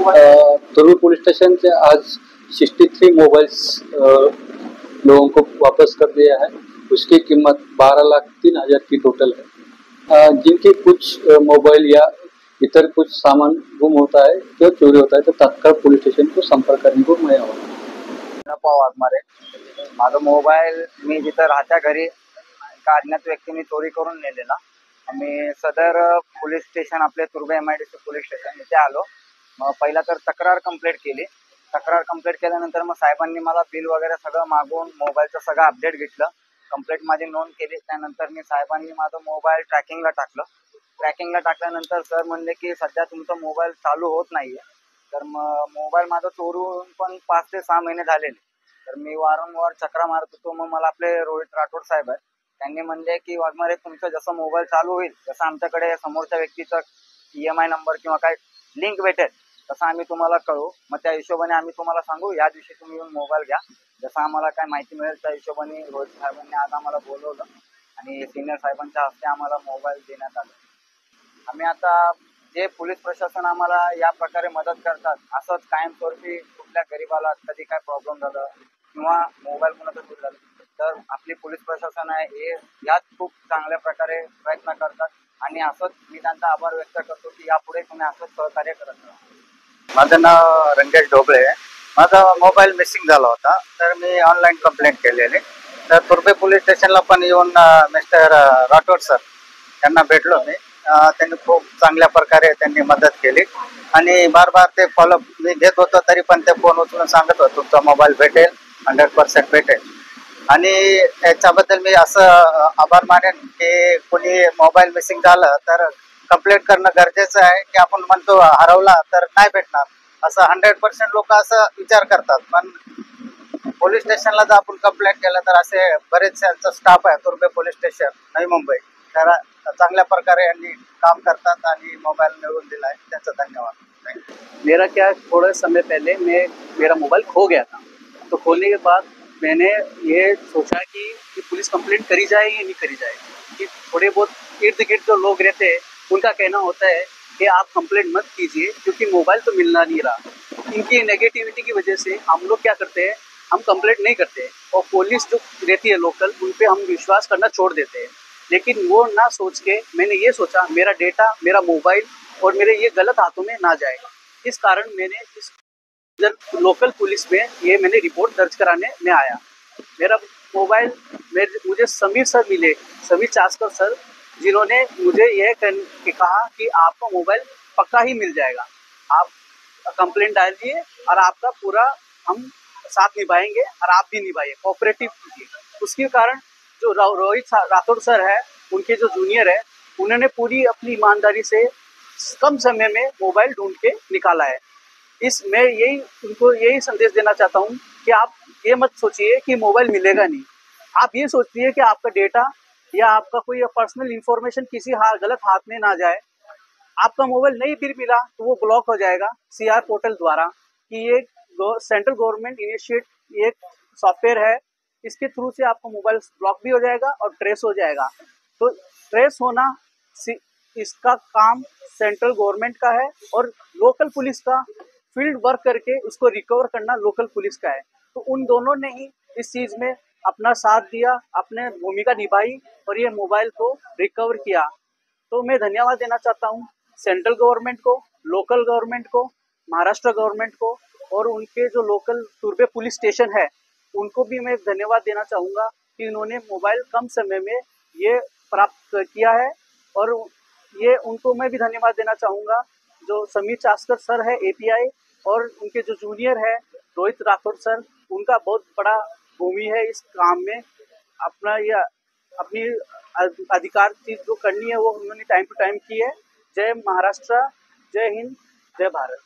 तुर्भी police station से आज 63 mobiles लोगों को वापस कर दिया है। उसकी कीमत 12,03,000 की टोटल है। जिनके कुछ मोबाइल या इतर कुछ सामान गुम होता है तो चोरी होता है तो तात्काळ पुलिस स्टेशन को संपर्क करने को मैं वाघमारे माझा मोबाईल मी जिथं राहत्या घरी एका अज्ञात व्यक्तीने चोरी करून नेलेला। आम्ही सदर पोलीस स्टेशन आपले तुर्भे MIDC पोलीस स्टेशन इथे आलो। मग पहिला तर तक्रार कंप्लीट केली। तक्रार कंप्लीट केल्यानंतर मग साहेबांनी मला बिल वगैरे सगळं मागून मोबाईलचं सगळं अपडेट घेतलं। कंप्लीट माझी नोंद केली। त्यानंतर मी साहेबांनी माझं मोबाईल ट्रॅकिंगला टाकलं। ट्रॅकिंगला टाकल्यानंतर सर म्हणले की सध्या तुमचा मोबाईल चालू होत नाहीये। तर मग मोबाईल माझा चोरून पण 5 ते 6 महिने झालेले। तर मी वारंवार चक्रा मारत होतो। मग मला आपले रोहित राठोड साहेब आहेत, त्यांनी म्हणले की वाघमारे तुमचा जसं मोबाईल चालू होईल जसं आमच्याकडे समोरच्या व्यक्तीचा EMI नंबर किंवा काय लिंक भेटेल तसं आम्ही तुम्हाला कळवू। मग त्या हिशोबाने आम्ही तुम्हाला सांगू, या दिवशी तुम्ही येऊन मोबाईल घ्या। जसं आम्हाला काय माहिती मिळेल त्या हिशोबाने रोहित साहेबांनी आज आम्हाला बोलवलं आणि सिनियर साहेबांच्या हस्ते आम्हाला मोबाईल देण्यात आला। आम्ही आता जे पोलीस प्रशासन आम्हाला या प्रकारे मदत करतात, असंच कायमस्वरूपी कुठल्या गरीबाला कधी काय प्रॉब्लेम झालं किंवा मोबाईल कोणाचं चोरी झालं तर आपली पोलीस प्रशासन आहे हे यात खूप चांगल्या प्रकारे प्रयत्न करतात आणि असंच मी त्यांचा आभार व्यक्त करतो की यापुढे तुम्ही असंच सहकार्य करत राहा। माझं नाव रंगेश ढोबळे आहे। माझा मोबाईल मिसिंग झाला होता तर मी ऑनलाईन कंप्लेंट केलेली। तर तुर्भे पोलीस स्टेशनला पण येऊन मिस्टर राठोड सर त्यांना भेटलो मी। त्यांनी खूप चांगल्या प्रकारे त्यांनी मदत केली आणि बार बार ते फॉलोअप मी घेत होतो तरी पण ते फोन उचलून सांगत होते तुमचा मोबाईल भेटेल, 100% भेटेल। आणि याच्याबद्दल मी असं आभार मानेन की कोणी मोबाईल मिसिंग झालं तर कंप्लेंट करणं गरजेचं आहे की आपण म्हणतो हरवला तर नाही भेटणार, असं 100% लोक असं विचार करतात। पण पोलीस स्टेशनला जर आपण कंप्लेंट केलं तर असे बरेचसे स्टाफ आहे तुर्भे पोलीस स्टेशन नवी मुंबई, तर चांगल्या प्रकारे यांनी काम करतात आणि मोबाईल मिळवून दिला आहे, त्यांचा धन्यवाद। मेरा क्या थोड़े समय पहले मेरा मोबाइल खो गया था। तो खोने के बाद मैंने ये सोचा कि पुलिस कंप्लेंट करी जाए या नहीं करी जाए, कि थोड़े बहुत इर्द गिर्द जो लोग रहते हैं उनका कहना होता है कि आप कंप्लेंट मत कीजिए क्योंकि मोबाइल तो मिलना नहीं रहा। इनकी नेगेटिविटी की वजह से हम लोग क्या करते हैं, हम कंप्लेंट नहीं करते और पुलिस जो रहती है लोकल उन पर हम विश्वास करना छोड़ देते हैं। लेकिन वो ना सोच के मैंने ये सोचा मेरा डेटा, मेरा मोबाइल और मेरे ये गलत हाथों में ना जाए। इस कारण मैंने इस लोकल पुलिस में ये मैंने रिपोर्ट दर्ज कराने में आया। मेरा मोबाइल मुझे समीर सर मिले, समीर चास्कर सर, जिन्होंने मुझे यह कहा कि आपका मोबाइल पक्का ही मिल जाएगा, आप कंप्लेंट डालिए और आपका पूरा हम साथ निभाएंगे और आप भी निभाइए, कोऑपरेटिव कीजिए। उसके कारण जो रोहित राठौड़ सर है, उनके जो जूनियर है, उन्होंने पूरी अपनी ईमानदारी से कम समय में मोबाइल ढूंढ के निकाला है। मैं उनको यही संदेश देना चाहता हूँ कि आप ये मत सोचिए कि मोबाइल मिलेगा नहीं, आप ये सोचिए कि आपका डेटा या आपका कोई पर्सनल इंफॉर्मेशन किसी गलत हाथ में ना जाए। आपका मोबाइल नहीं भी मिला तो वो ब्लॉक हो जाएगा CR पोर्टल द्वारा, कि ये सेंट्रल गवर्नमेंट इनिशिएट एक सॉफ्टवेयर है, इसके थ्रू से आपका मोबाइल ब्लॉक भी हो जाएगा और ट्रेस हो जाएगा। तो ट्रेस होना इसका काम सेंट्रल गवर्नमेंट का है और लोकल पुलिस का फील्ड वर्क करके उसको रिकवर करना लोकल पुलिस का है। तो उन दोनों ने ही इस चीज़ में अपना साथ दिया, अपने भूमिका निभाई और ये मोबाइल को रिकवर किया। तो मैं धन्यवाद देना चाहता हूँ सेंट्रल गवर्नमेंट को, लोकल गवर्नमेंट को, महाराष्ट्र गवर्नमेंट को और उनके जो लोकल तुर्भे पुलिस स्टेशन है उनको भी मैं धन्यवाद देना चाहूँगा कि उन्होंने मोबाइल कम समय में ये प्राप्त किया है। और ये उनको मैं भी धन्यवाद देना चाहूँगा जो समीर चास्कर सर है API और उनके जो जूनियर है रोहित राठौड़ सर, उनका बहुत बड़ा भूमि है इस काम में। अपना ये अपनी अधिकार चीज जो करनी है वो उन्होंने टाइम टू टाइम की है। जय महाराष्ट्र, जय हिंद, जय भारत।